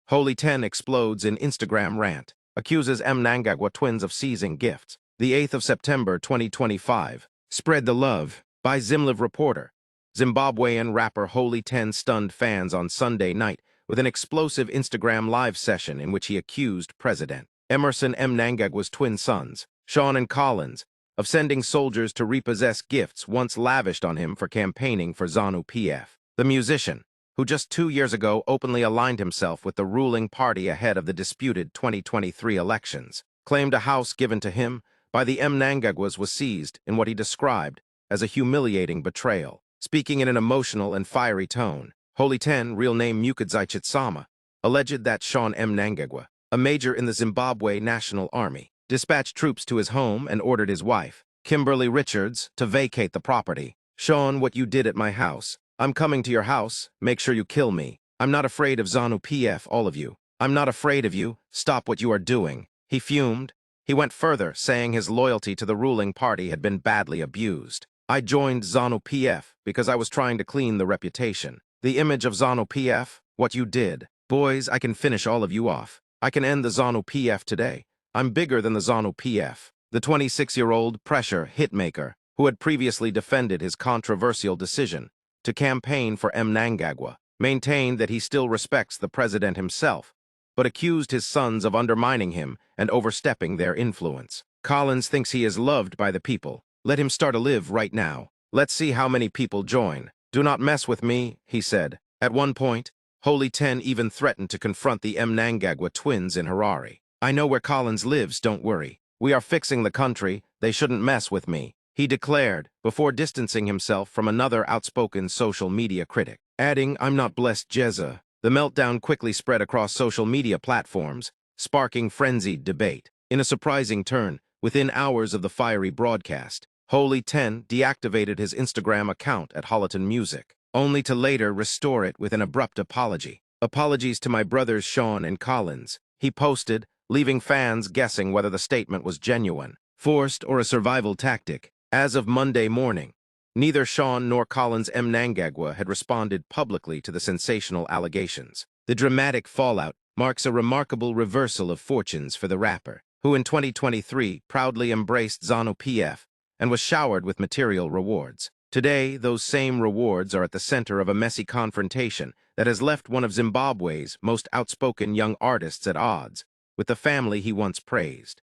Holy 10 explodes in Instagram rant. Accuses Mnangagwa twins of seizing gifts. The 8th of September 2025. Spread the love. By Zimliv reporter. Zimbabwean rapper Holy 10 stunned fans on Sunday night with an explosive Instagram live session in which he accused President Emmerson Mnangagwa's twin sons, Sean and Collins, of sending soldiers to repossess gifts once lavished on him for campaigning for ZANU-PF. The musician, who just 2 years ago openly aligned himself with the ruling party ahead of the disputed 2023 elections, claimed a house given to him by the Mnangagwas was seized in what he described as a humiliating betrayal. Speaking in an emotional and fiery tone, Holy 10, real name Mnangagwa, alleged that Sean Mnangagwa, a major in the Zimbabwe National Army, dispatched troops to his home and ordered his wife, Kimberly Richards, to vacate the property. "Sean, what you did at my house. I'm coming to your house. Make sure you kill me. I'm not afraid of ZANU-PF, all of you. I'm not afraid of you. Stop what you are doing." He fumed. He went further, saying his loyalty to the ruling party had been badly abused. "I joined ZANU-PF because I was trying to clean the reputation. The image of ZANU-PF, what you did. Boys, I can finish all of you off. I can end the ZANU-PF today. I'm bigger than the ZANU-PF." The 26-year-old pressure hitmaker, who had previously defended his controversial decision to campaign for Mnangagwa, maintained that he still respects the president himself, but accused his sons of undermining him and overstepping their influence. "Collins thinks he is loved by the people. Let him start a live right now. Let's see how many people join. Do not mess with me," he said. At one point, Holy 10 even threatened to confront the Mnangagwa twins in Harare. "I know where Collins lives, don't worry. We are fixing the country. They shouldn't mess with me," he declared, before distancing himself from another outspoken social media critic, adding, "I'm not blessed Jezza." The meltdown quickly spread across social media platforms, sparking frenzied debate. In a surprising turn, within hours of the fiery broadcast, Holy 10 deactivated his Instagram account at Holliton Music, only to later restore it with an abrupt apology. "Apologies to my brothers Sean and Collins," he posted, leaving fans guessing whether the statement was genuine, forced, or a survival tactic. As of Monday morning, neither Sean nor Collins Mnangagwa had responded publicly to the sensational allegations. The dramatic fallout marks a remarkable reversal of fortunes for the rapper, who in 2023 proudly embraced ZANU-PF and was showered with material rewards. Today, those same rewards are at the center of a messy confrontation that has left one of Zimbabwe's most outspoken young artists at odds with the family he once praised.